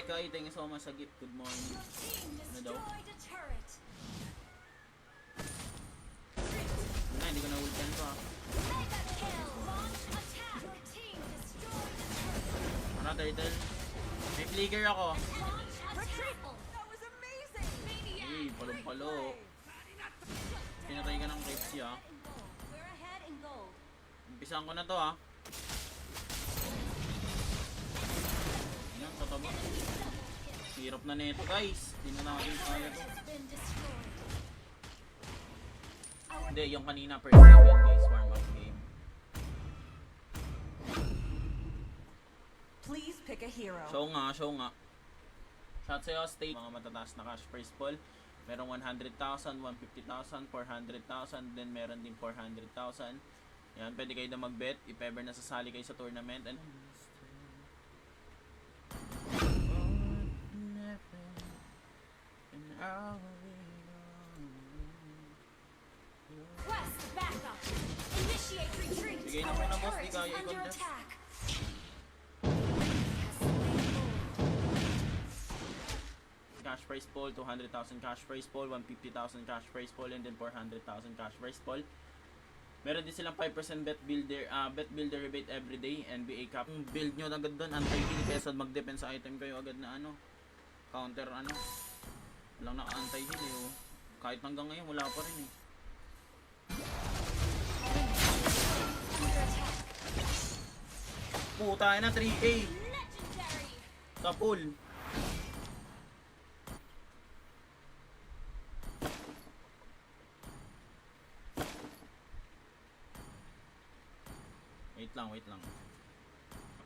Ekay, thank you so much sa gift. Good morning. Ano daw? Na, hindi ko na ultian to ah. Ano, turtle? May flicker ako. Hey, palong-palo. Pinatay ka ng Ripsy ah. Umpisahan ko na to ah. Ayan, tataba. Hirap na nito guys. Hindi na natin kaya to. Hindi, yung kanina first game yan guys. Warm up game. Please pick a hero. Show nga, show nga. Shout sa'yo, stay. Mga matataas na cash prize pool. Merong 100,000, 150,000, 400,000, then meron din 400,000. Yan, pwede kayo na mag-bet if ever nasasali kayo sa tournament. And bigay na muna boss, di kaya i-contest. Cash prize pool, 200,000 cash prize pool, 150,000 cash prize pool, and then 400,000 cash prize pool. Meron din silang 5% bet builder rebate everyday, NBA Cup. Kung build nyo agad doon, anti-heal, kesa mag-depend sa item kayo agad na ano, counter ano. Walang naka-anti-heal eh oh. Kahit hanggang ngayon, wala pa rin eh. Puta na, 3K! Sa pool. Wait lang.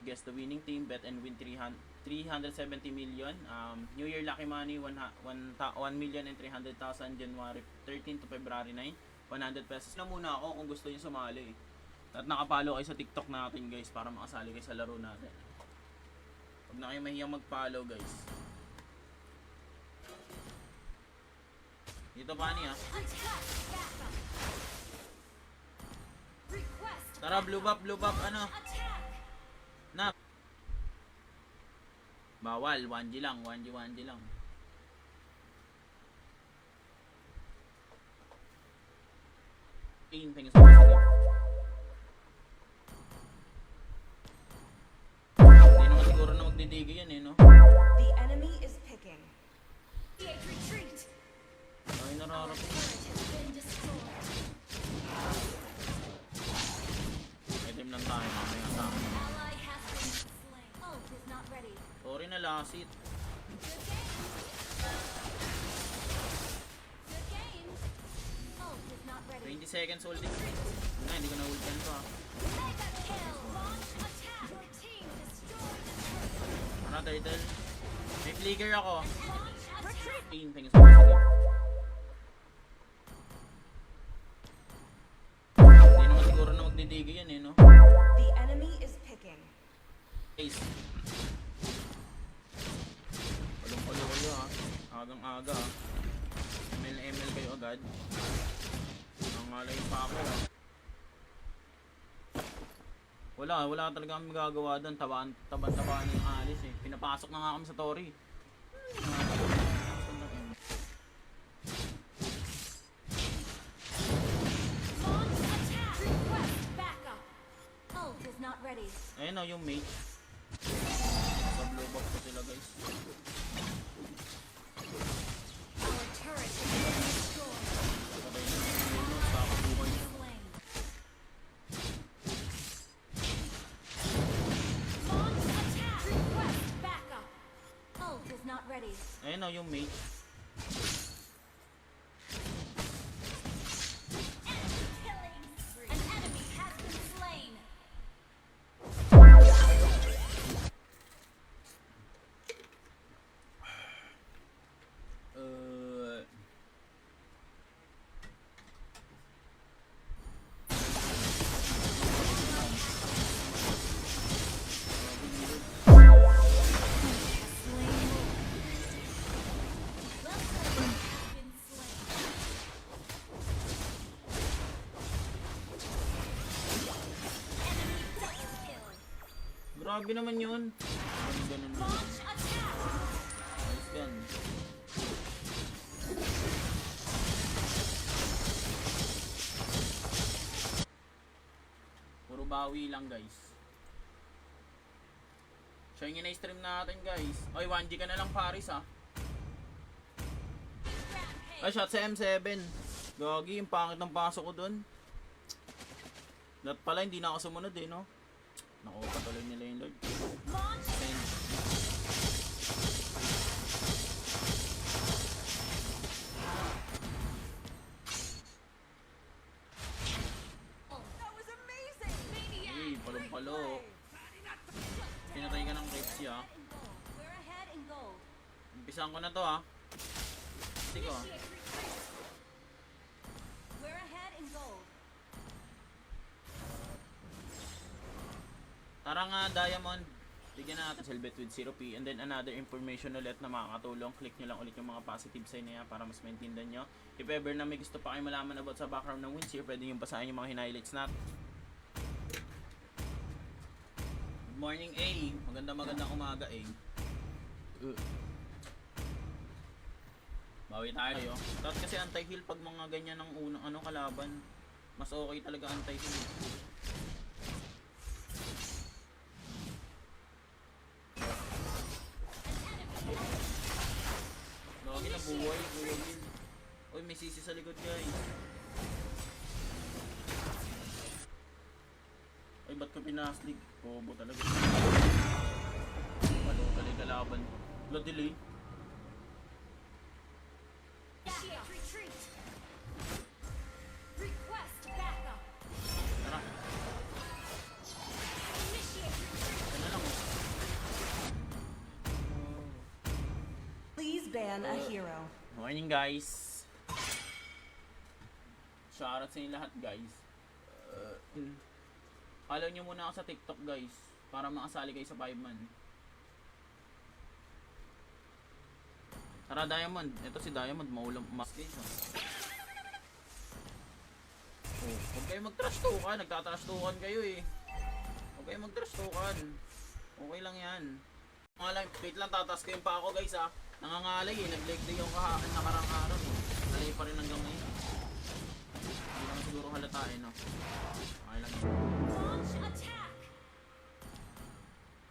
Guess the winning team, bet and win 370 million. New Year lucky money 1,300,000 January 13 to February 9. 100 pesos na muna ako kung gusto niyo sumali. At nakapalo kayo sa TikTok natin guys para makasali kayo sa laro natin. Huwag na kayo mahiyang mag-follow guys. Dito pa niya. Tara, blue buff, ano? Na. Bawal, 1G lang. Tingin sa mga. Hindi naman siguro na magdidig yan eh, no? The enemy is picking. Ay, nararap. Item lang tayo, mamaya sa akin. Sorry na lasit. 20 seconds ulti. Na, hindi ko na ulti yan to ah. Ano, turtle? May flicker ako. Tingin sa mga. Hindi naman siguro na magdidig yan eh, no? The enemy is picking. Ace. Palong-palo kayo ah. Agang-aga ah. ML kayo agad. Nangalay pa ako ah. Wala talaga kami magagawa doon. Taban-taban yung alis eh. Pinapasok na nga kami sa Tori. Ayun o yung mate. Sa blue box ko sila guys. Patay na yung ulo. Saka buhay na. Ayun o yung mate. Grabe naman yun. Ganun lang. yan. Puro bawi lang guys. Siya yung ina-stream natin guys. Oy, 1G ka na lang Paris ah. Ay, shot sa M7. Gagi, yung pangit ng pasok ko dun. Lahat pala, hindi na ako sumunod eh, no? Naku, patuloy nila yung Lord. Send. That was amazing! Hey, palong-palo. Pinatay ka ng Kepsi ah. We're ahead in gold. Umpisahan ko na to ah. Kasi ko ah. Initiate retreat. We're ahead in gold. Tara nga, Diamond. Bigyan natin Selbet with 0p. And then another information ulit na makakatulong. Click nyo lang ulit yung mga positive sign na yan para mas maintindihan nyo. If ever na may gusto pa kayo malaman about sa background ng wins here, pwede yung basahin yung mga highlights natin. Good morning, A. Magandang umaga, A. Bawi tayo. Tapos kasi anti-heal pag mga ganyan ng unang kalaban. Mas okay talaga anti-heal. Lagi na buhay, Kuya Will. Uy, may sisi sa likod guys. Ay, ba't ka pinaslig? Bobo talaga. Palo talaga kalaban. Wala delay. Initiate retreat. Request backup. Tara, Initiate retreat. yan na lang oh. Please ban a hero. Morning guys. Shoutout sa inyo lahat guys. Follow nyo muna ako sa TikTok guys. Para makasali kayo sa 5-man. Tara Diamond. Ito si Diamond. Maulang mas guys. Oh, huwag kayo mag-trash talkan. Nagtatrash talkan kayo eh. Huwag kayo mag-trash talkan. Okay lang yan. Wait lang, tataas ko yung pa ako guys ah. Nangangalay eh. Nag-leg day yung nakarang araw eh. Nalay pa rin hanggang ngayon. Hindi naman siguro halata eh no. Okay lang yun. Launch attack.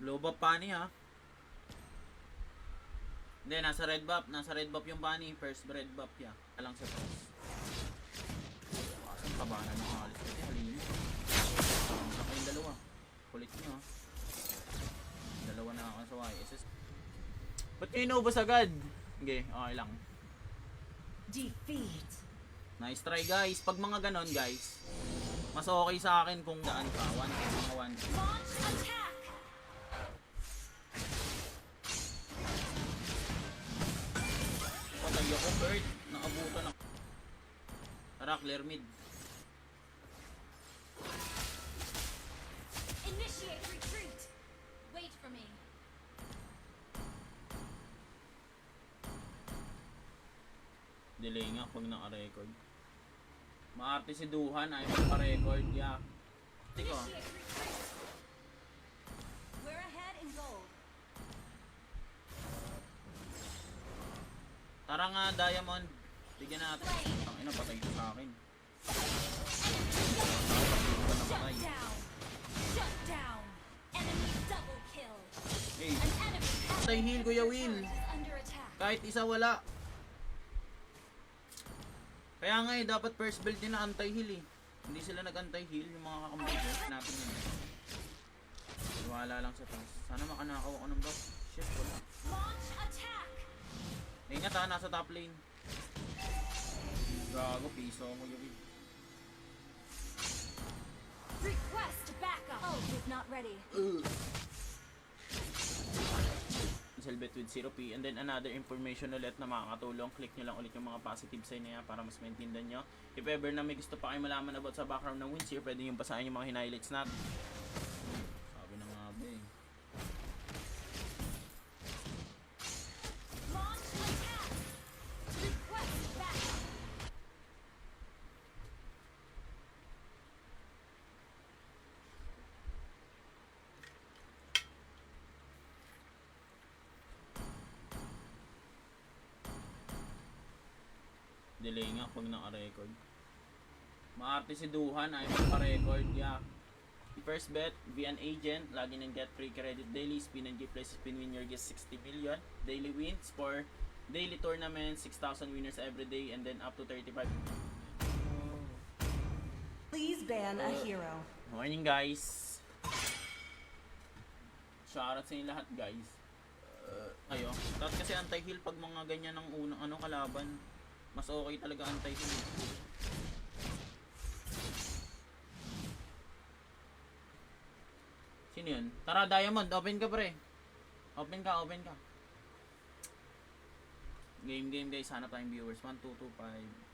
Low buff pani ha. Hindi, nasa red buff. Nasa red buff yung pani. First red buff ya. Alang sa first. Asan ka ba na mga alis? Kasi halin. Saka yung dalawa. Kulit nyo ha. Dalawa na ako sa YSS. Ba't kayo inubos agad? Okay, okay lang. Defeat. Nice try guys. Pag mga ganon guys, mas okay sa akin kung daan ka. 1K, mga 1K. Launch attack. Patay ako, bird. Nakabutan ako. Tara, clear mid. Initiate retreat. Wait for me. Delay nga pag naka-record. Maarte si Duhan ay magpa-record. Yeah. Tiko. Initiate retreat. We're ahead in gold. Tara nga, Diamond. Bigyan natin. Ang ina, patay ito sa akin. Shut down. Shut down. Enemy double kill. Hey, An enemy patay heal, Kuya Will. turret is under attack. Kahit isa wala. Kaya nga eh, dapat first build din na anti-heal eh. Hindi sila nag-anti-heal yung mga kakampi natin yun. Wala lang sa taas. Sana makanakaw ako ng buff. Shit, wala. Launch attack. Ingat ha, nasa top lane. Gago, piso mo yun. Request backup. Ult is not ready. Selbet with 0p. And then another information ulit na makakatulong. Click nyo lang ulit yung mga positive sign na yan para mas maintindihan nyo. If ever na may gusto pa kayo malaman about sa background ng wins here, pwede yung basahin yung mga highlights natin. Sabi na nga ba eh. Launch attack. Request backup. delay nga pag naka-record. Maarte si Duhan ay magpa-record. Yeah. First bet, be an agent, login and get free credit daily, spin and give places, spin win your guess 60 million. Daily wins for daily tournament, 6,000 winners every day, and then up to 35. Please ban a hero. Morning guys. Shoutout sa inyo lahat guys. Ayo, tapos kasi anti-heal pag mga ganyan ng unang kalaban. Mas okay talaga anti-heal. Sino yun? Tara Diamond, open ka pre. Open ka. Game guys, hanap tayong viewers. 1, 2, 2, 5.